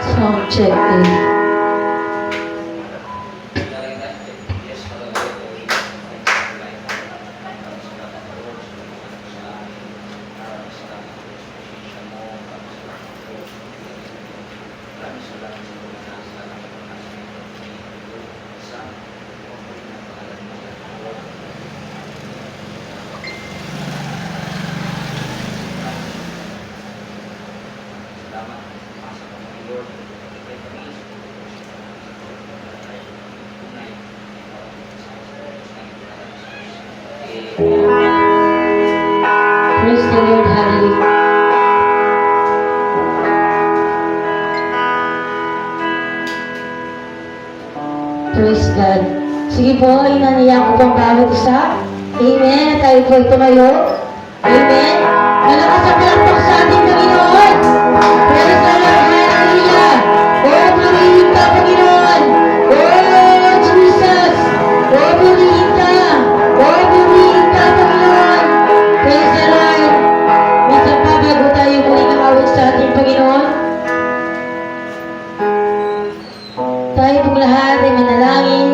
Sound check in. Praise the Lord, hallelujah. Praise God. Sige po, inaniya ko pang bawat isa. Amen. At tayo po tumayo. Amen. Malakas ang palakpak sa ating Panginoon. Praise the Lord, hallelujah. Oh, purihin ka, Panginoon. Oh, Jesus. Oh, purihin ka. Oh, purihin ka, Panginoon. Praise the Lord. Minsan pa bago tayo muling nakawit sa ating Panginoon, tayo pong lahat ay manalangin.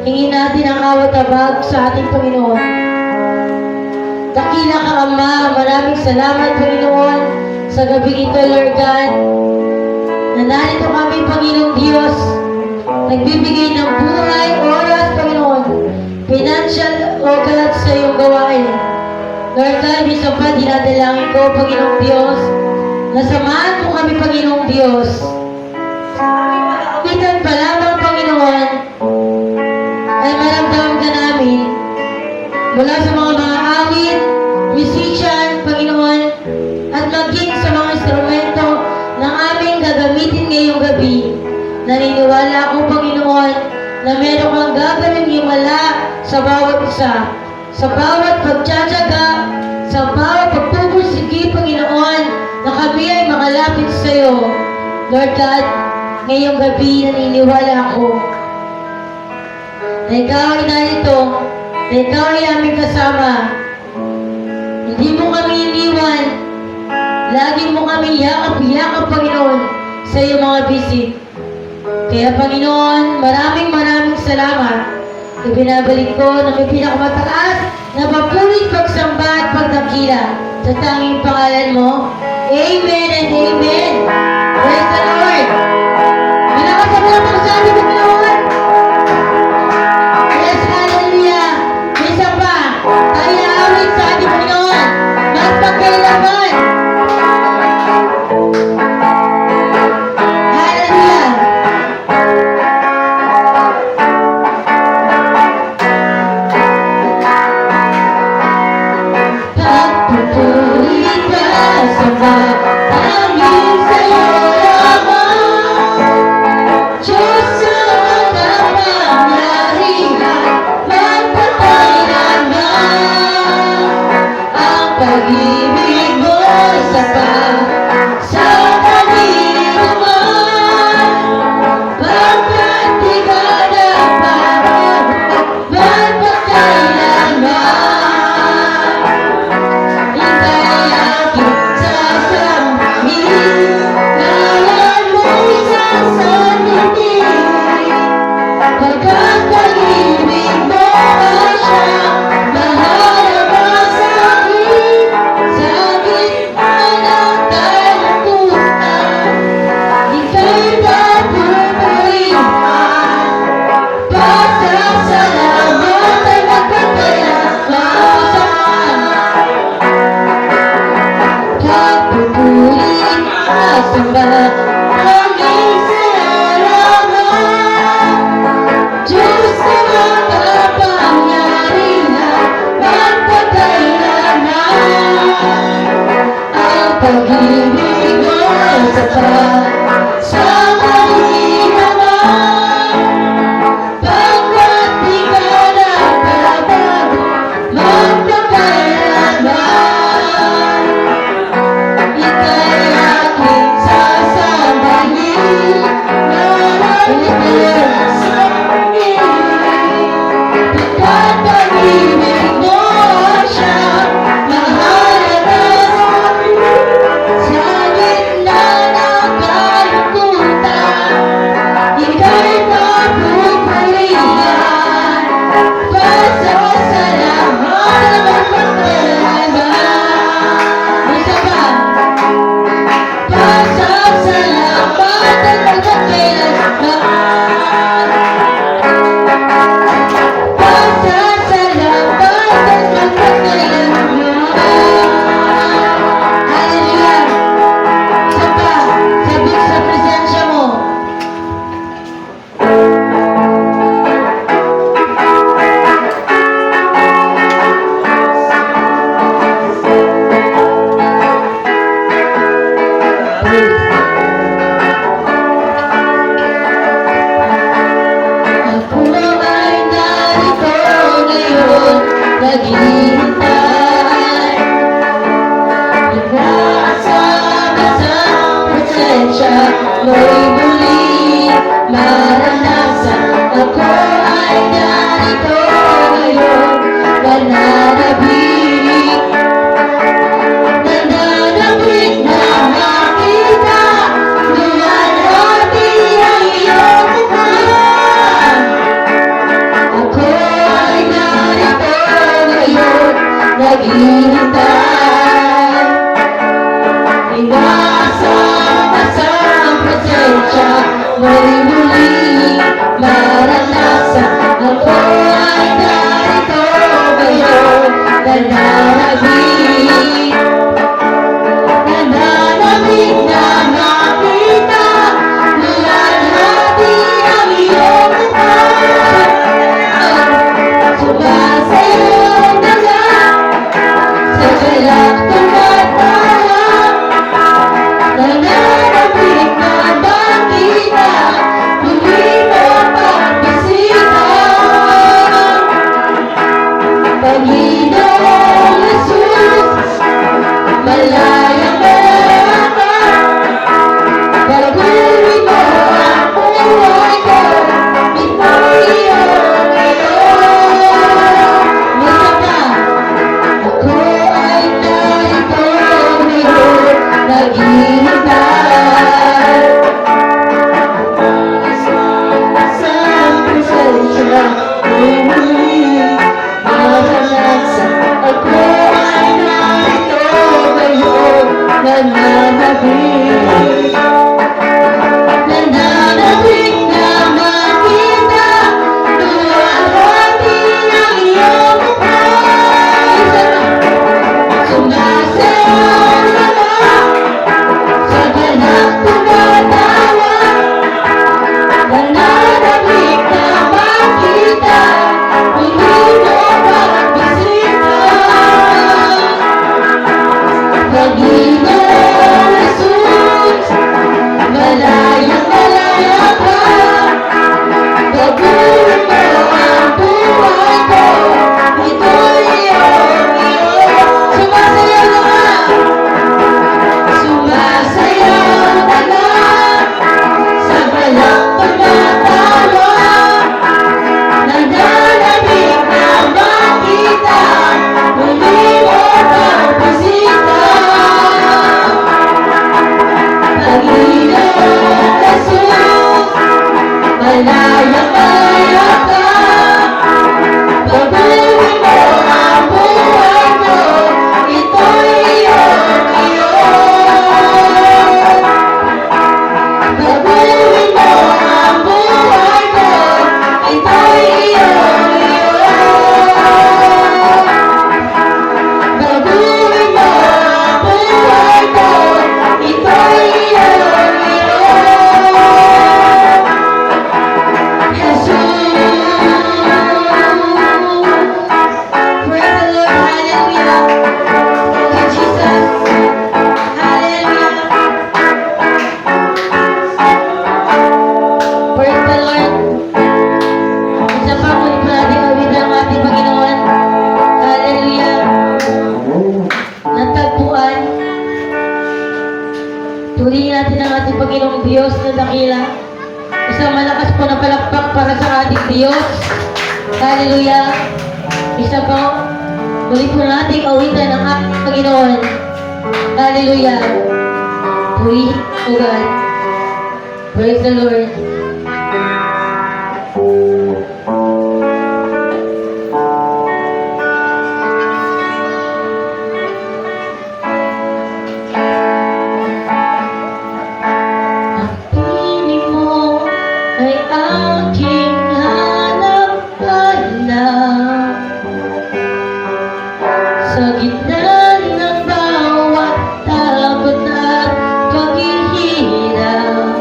Hingin natin ang awat abag sa ating Panginoon. Dakila ka, Ama. Maraming salamat, Panginoon, sa gabi ito, Lord God. Na narito kami, Panginoong Diyos, nagbibigay ng buhay, oras, Panginoon, financial, O God, sa iyong gawain. Lord God, minsan pa dinadalangin ko, Panginoong Diyos, na samahan mo kami, Panginoong Diyos. Kapitan pa lamang, Panginoon, ay maramdaman ka namin mula sa mga awit, musician, Panginoon, at maging sa mga instrumento na aming gagamitin ngayong gabi. Naniniwala ako, Panginoon, na meron kang gagawin himala sa bawat isa, sa bawat pagtsatsaga, sa bawat pagpupursigi, Panginoon, na kami ay makalapit sa iyo. Lord God, ngayong gabi naniniwala ako na ikaw ay narito, na ikaw ay aming kasama. Hindi mo kami iniwan. Lagi mo kami yakap-yakap, Panginoon, sa iyong mga visit. Kaya, Panginoon, maraming salamat. Ibinabalik ko na may pinakamataas na papulit pagsamba at pagdakila sa tanging pangalan mo. Amen and amen. Praise the Lord. Malakas ang mga pagsabi, Panginoon. Yes, hallelujah. Isa pa, tayo awit sa ating Panginoon. Magpagkailaman. Hallelujah. Pagpupuri ka sa pangin sa'yo, Ama. Diyos sa kapangyarihan, magpakailanman. Ang pag-ibig mo sapat sa kanluran. Pagkat di ka nagbabago, magpakailanman. Ika'y aking sasambahin, ngalan mo'y sasabitin. Pagkat pag-ibig mo ay siyang maharap sa akin, sa gitna ng kalungkutan, ika'y papupurihan. Pasasalamat ay magpakailanman. Pagpupulit at samba, hanggang sa larangan. Diyos na makapangyarihan, magpakailanman. Ang pag-ibig mo ay sapat sa kalinaman. Pagkat di ka nagbabago, magpakailanman. Ika'y aking sasabihin, Mo'y muling maranasan. Ako ay narito ngayon, nananabik. Nananabik na makita, luwalhati ang iyong mukha. Ako ay narito ngayon, naghihintay. Inaasang-asang presensya, mo'y muling maranasan. Ako ay narito ngayon, nananabik. Nananabik na makita, luwalhati ang iyong mukha. Sumasayaw na lang, sa galak tumatawa. Nananabik na makita, muli mo pagbisita. Panginoong Jesus, malayang malaya ka. Baguhin mo ang buhay ko, ito'y iyong ngayon. Masama, ako ay narito ngayon, naghihintay. Sa presensya, mo'y muling maranasan. Ako ay narito ngayon, nananabik. Nananabik na makita, luwalhati ang iyong mukha. Sumasayaw na lang, sa galak tumatawa. Nananabik na makita, muli mo pagbisita. Panginoong Jesus, malayang malaya ka. Baguhin mo ang buhay ko, ito'y iyong ngayon. Sumasayaw na lang, sumasayaw na lang, sa galak tumatawa. Nananabik na makita, muli mo pagbisita. Panginoong Jesus, malayang malaya ka. Baguhin mo ang buhay ko, ito'y iyong ngayon. Baguhin mo ang buhay ko, ito'y iyong ngayon. Baguhin mo ang buhay ko, ito'y iyong ngayon. Jesus. Praise the Lord, hallelujah. Thank you, Jesus. Hallelujah. Praise the Lord. Isa pa muli po natin awit ang ating Panginoon. Hallelujah. Natagpuan. Purihin natin ang ating Panginoong Diyos na dakila. Isang malakas po na palakpak para sa ating Diyos. Hallelujah. Isa po, muli po natin awitan ang ating Panginoon. Hallelujah. Purihin po God. Praise the Lord. Ang piling mo ay aking hanap-hanap. Sa gitna ng bawat takot at paghihirap,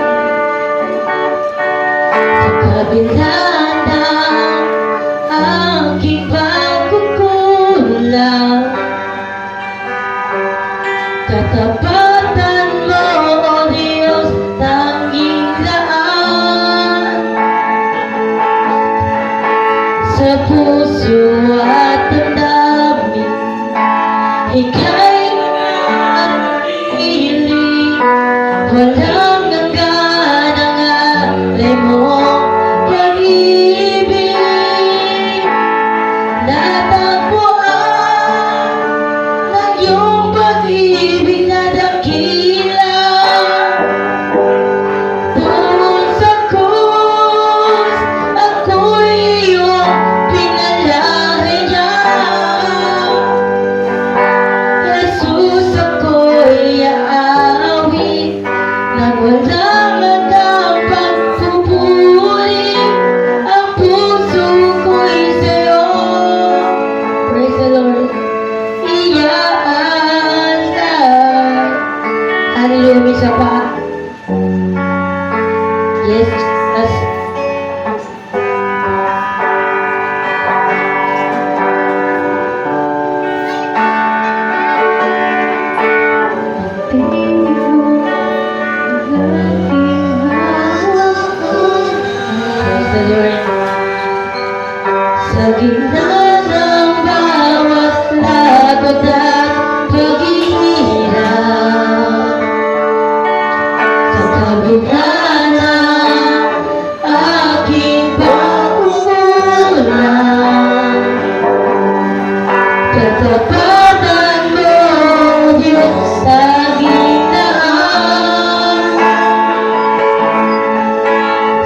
Nang walang hanggang pagpupuri, ang puso ko'y sa'yo. Praise the Lord. Iaalay. Hallelujah, may isa pa. Yes, Jesus. Praise the Lord. Sa gitna ng bawat lagod at paghihirap, sa kabila ng aking pagkukulang, katapatan mo, Diyos, sa gitnaan,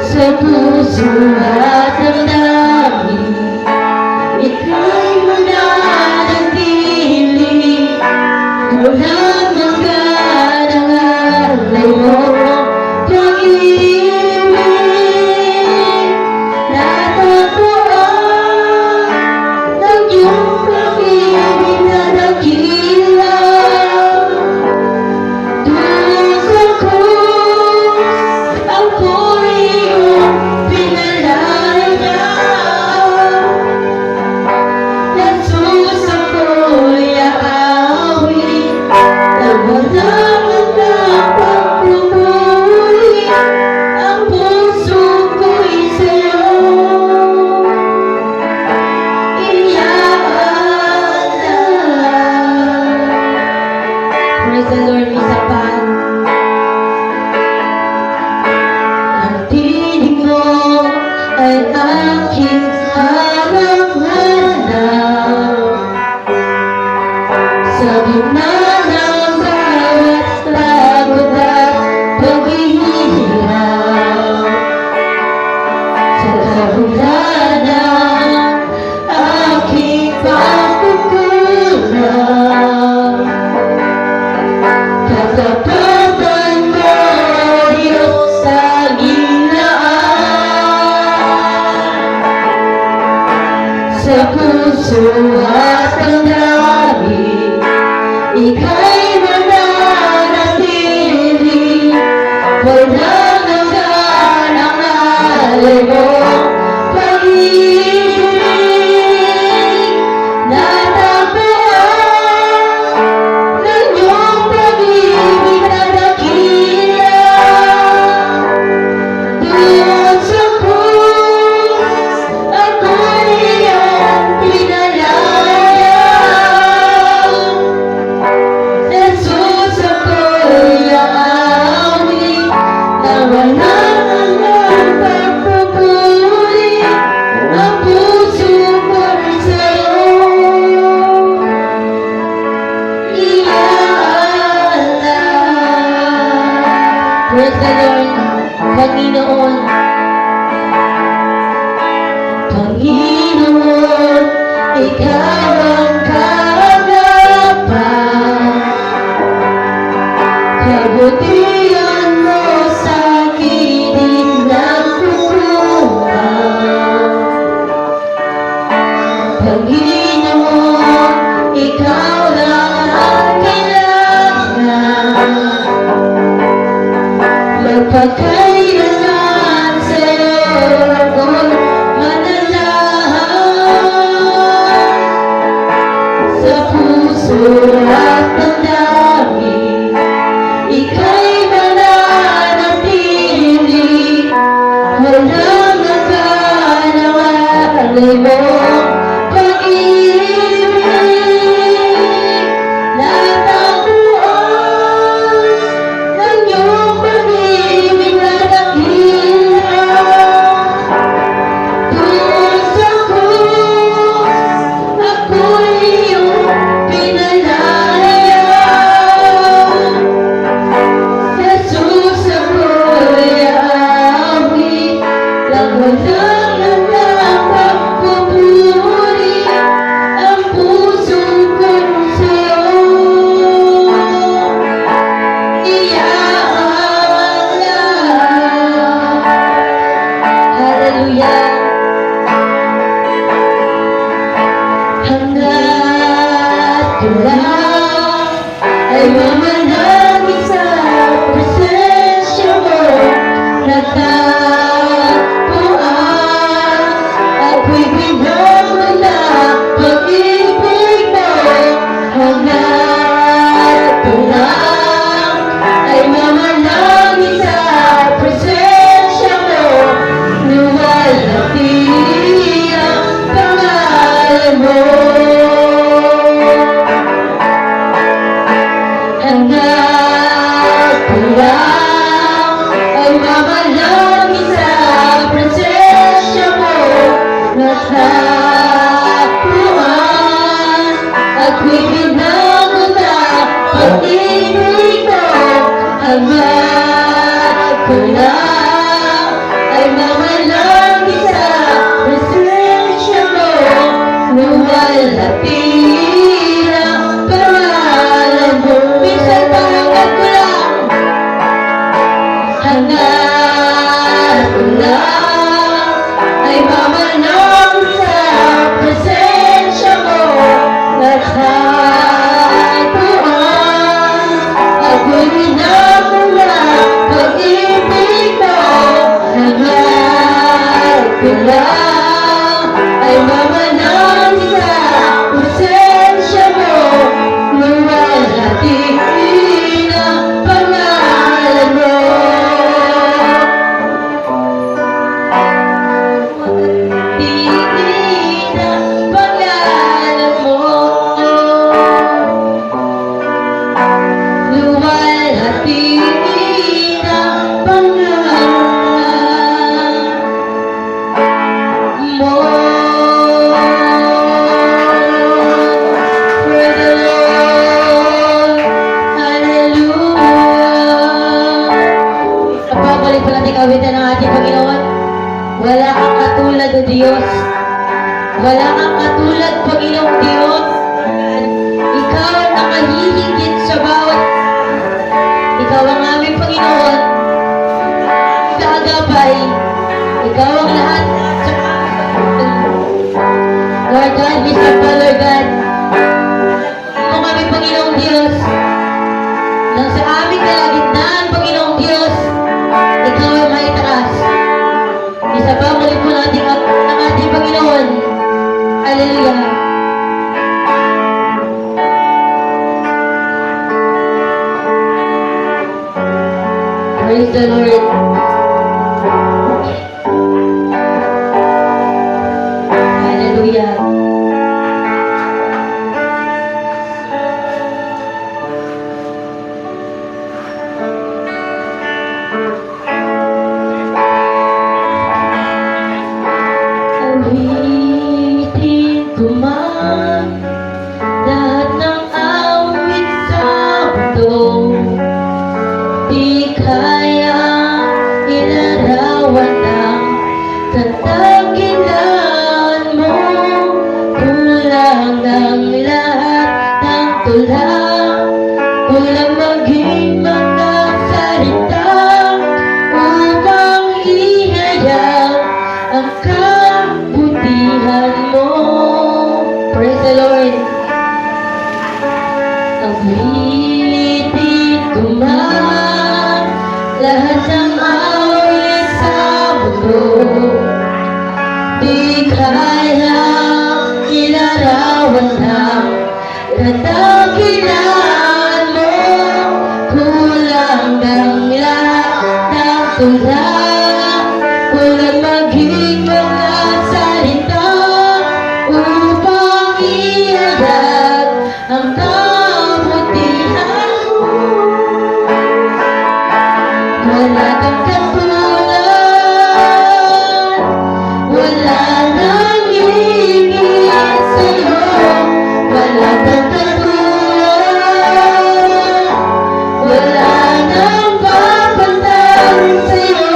sa puso at damdamin, ika'y mananatili. Walang hanggan ang alay mo, pag-ibig. Natatuan ng iyong pag-ibig na dakila. Doon sa krus, ang iyong pinalaya. Jesus, ako'y aawit, na walang hanggang pagpupuri, ang puso ko'y sa'yo iaalay. Praise the Lord, isa pa. Ang tinig mo ay aking hanap-hanap, sa gitna ng bawat lagod at paghihirap, sa kabila ng aking pagkukulang, katapatan mo, Diyos, sa gitnaan, sa puso at damdamin, ika'y mananatili. Walang hanggan ang alay mo, pag-ibig. Natagpuan ng iyong pag-ibig na dakila. Doon sa krus, ako'y iyong pinalaya. Jesus, ako'y aawit, na walang hanggang pagpupuri, ang puso ko'y sa'yo iaalay. Praise the Lord. Panginoon, Panginoon, ikaw ang kagalapan. Kabutihan mo sa akin nagkukulang. Panginoon, ikaw lang ang kailangan. Magpakailangan sa'yo ako'y mananahan, sa puso at damdamin, ika'y mananatili. Walang hanggan ang alay mo, pag-ibig. Natagpuan ng iyong pag-ibig na dakila. Doon sa krus, ako'y iyong pinalaya. ko lang ay mamalagi sa presensya mo. Luwalhati ang pangalan mo. Minsan pangalan ko lang, hangat ko lang ay mamalagi sa presensya mo. Natagpuan ako'y namula pag-ibig mo. Hangat ko lang ay mamalagi sa presensya mo. Luwalhati ang pangalan mo. Luwalhati ang pangalan mo. Luwalhati ang pangalan mo. For the Lord, hallelujah. Napabalik pa natin kawitan ng ating Panginoon. Wala kang katulad o Diyos. Wala kang katulad, Panginoong Diyos. Ikaw ang nakahihigit sa bawat. Ikaw ang aming Panginoon. Kaagapay. Ikaw ang lahat. Lord God, we serve the Lord God. Ikaw ang aming Panginoong Diyos. Nang sa aming kalagitnaan, Panginoong Diyos, ikaw ay maitaas. Isa pa, muli po natin ang ating Panginoon. Hallelujah. Praise the Lord. Hallelujah. Awitin ko man lahat ng awit sa mundo. Di kaya ilarawan ng katagilan mo. Kulang ang lahat ng tula. Kulang maging mga salita upang ihayag ang kabutihan mo. Praise the Lord. Awitin ko man lahat ng awit sa mundo. Di kaya ilarawan ng katagilan mo. Kulang ang lahat ng tula. Kulang maging mga salita upang ihayag ang kabutihan mo. Wala kang katulad, wala nang higit sa'yo. Wala kang katulad, wala nang papantay sa'yo.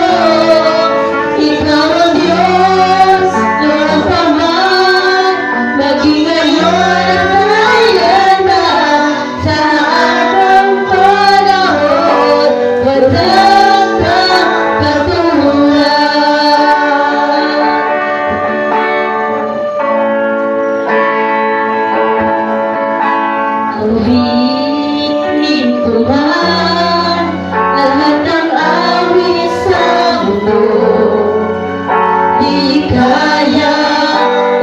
Ikaw ang Diyos, noon pa man, maging ngayon at kailanman, sa araw panahon, wala kang katulad. Awitin ko man lahat ng awit sa mundo. Di kaya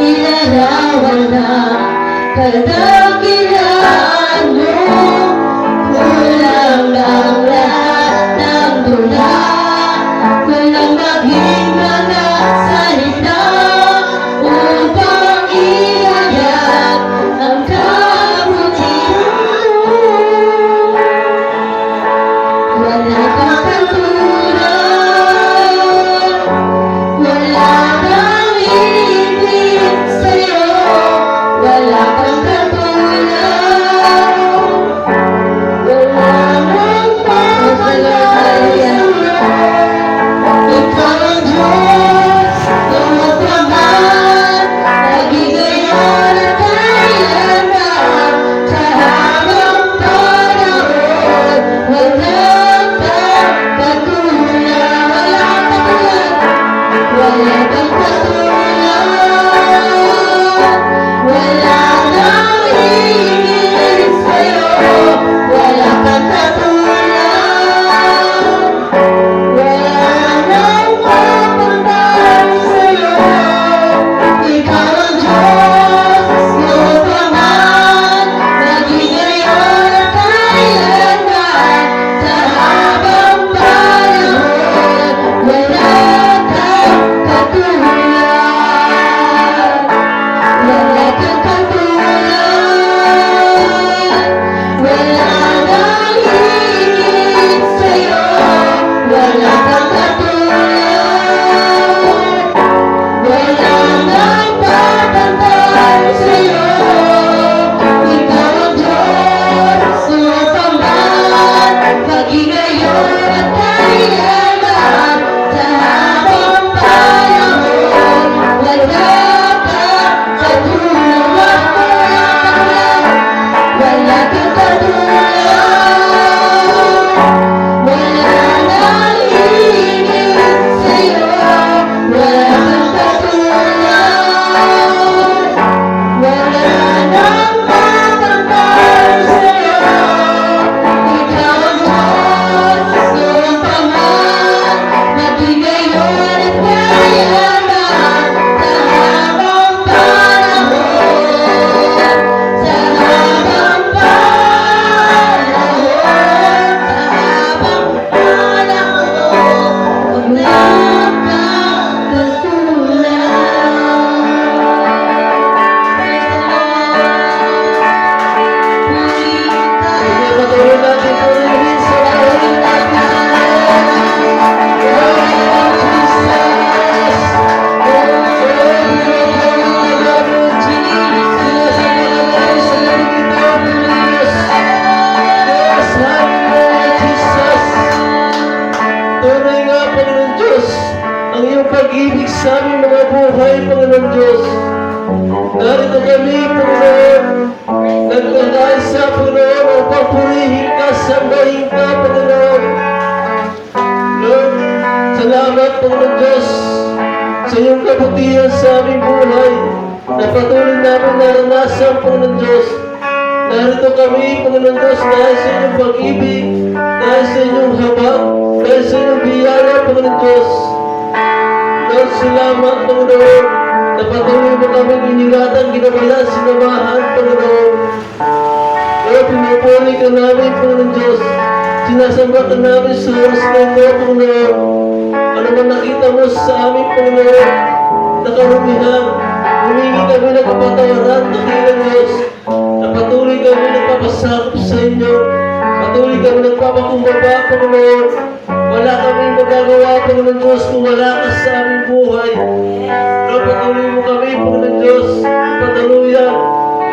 ilarawan ng katagilan mo. Kulang ang lahat ng tula. Kulang maging mga salita upang ihayag ang kabutihan mo. Wala kang katulad, wala kang higit sa'yo. Wala kang katulad, wala kang katulad, wala nang papantay sa'yo. Ikaw ang Diyos, sumapaman, maging ngayon at kailanman. Sa habang panahon, wala kang katulad, wala kang katulad, wala nang hihigit sa'yo. Wala kang katulad, wala nang matangkal sa'yo. Ikaw ang Diyos, sumapaman, maging ngayon at kailanman. Sa habang panahon, sa habang panahon, wala kang katulad. Patuloy natin purihin sa Panginoon natin. Tunay nga, Panginoon Diyos, ang iyong pag-ibig sa aming mga buhay, Panginoon Diyos. Narito kami, Panginoon, nagkakaisa, Panginoon, upang purihin ka, sambahin ka, Panginoon. Lord, salamat, Panginoon Diyos, sa iyong kabutihan sa aming buhay, na patuloy namin naranasan, Panginoon Diyos. Narito kami, Panginoon Diyos, dahil sa inyong pag-ibig, dahil sa inyong habag, dahil sa inyong biyaya, Panginoon Diyos. Lord, salamat, Panginoon, na patuloy mo kami iningatan, ginabalan, sinamahan, Panginoon. Lord, pinupuli ka namin, Panginoon Diyos. Sinasamba ka namin sa oras na ito, Panginoon. Ano man nakita mo sa amin, Panginoon, na karumihan, humingi kami ng kapatawaran, dakilang Diyos, na patuloy kami nagpapasakop sa inyo, patuloy kami nagpapakumbaba, Panginoon. Wala kami magagawa, Panginoon Diyos, kung wala ka sa aming buhay. Lord, patuloy mo kami, Panginoon Diyos, patuloyan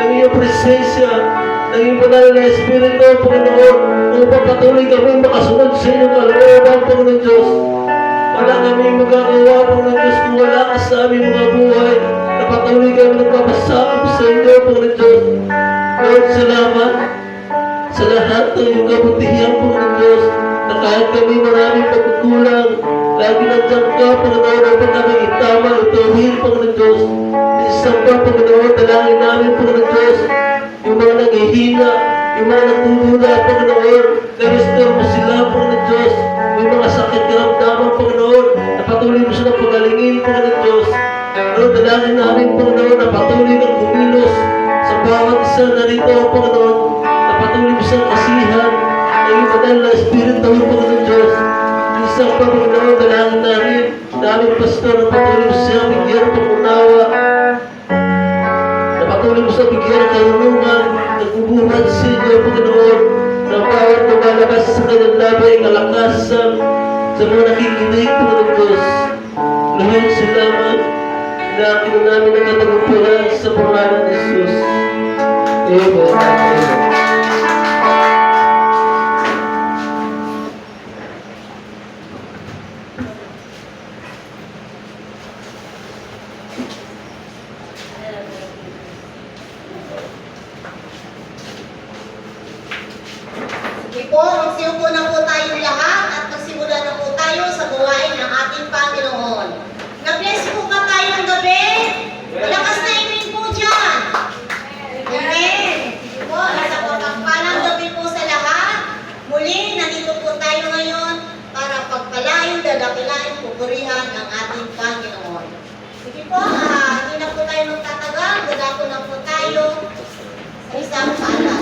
ng iyong presensya, ng iyong banal na Espiritu, Panginoon, upang patuloy kami makasunod sa inyong kalooban, Panginoon Diyos. Wala kami magagawa, Panginoon Diyos, kung wala ka sa aming mga buhay, na patuloy kami nagpapasakop sa inyo, Panginoon Diyos. Lord, salamat sa lahat ng iyong kabutihan, Panginoon Diyos, na kahit kami maraming pagkukulang, lagi nandiyan ka, Panginoon, upang kami itama, ituhin, Panginoon Diyos. Isang pa, Panginoon, dalangin namin, Panginoon Diyos, yung mga naghihina, yung mga nagtutula, Panginoon, na-restore mo sila, Panginoon Diyos. Yung mga sakit karamdaman, Panginoon, na patuloy mo silang pagalingin, Panginoon Diyos. Lord, dalangin namin, Panginoon, na patuloy kang kumilos sa bawat isa na rito, Panginoon, na patuloy mo silang kasihan, na yung banal na Espiritu, Panginoon Diyos. Isang pa, Panginoon, dalangin namin, na aming pastor, na patuloy mo siya bigyan ng pangunawa, na patuloy mo siya bigyan ng karunungan, nagbubuhat sa inyo, Panginoon, na bawat lumalabas sa kanyang labay, kalakasan, sa mga nakikinig, Panginoon Diyos. Lord, salamat. Inakin na namin ang katagumparan sa pangalan ni Jesus. Amen. Amen. Sige po, magsiupo na po tayong lahat at magsimula na po tayo sa gawain ng ating Panginoon. Na-bless po ba tayong gabi? Malakas na amen po dyan. Amen. Sige po, nasa pagpagpalang gabi po sa lahat. Muli, nandito po tayo ngayon para pagpalain, dadakilain, pupurihan ang ating Panginoon. Sige po, hindi na po tayo magtatagal. Dadako na po tayo sa isang paalala.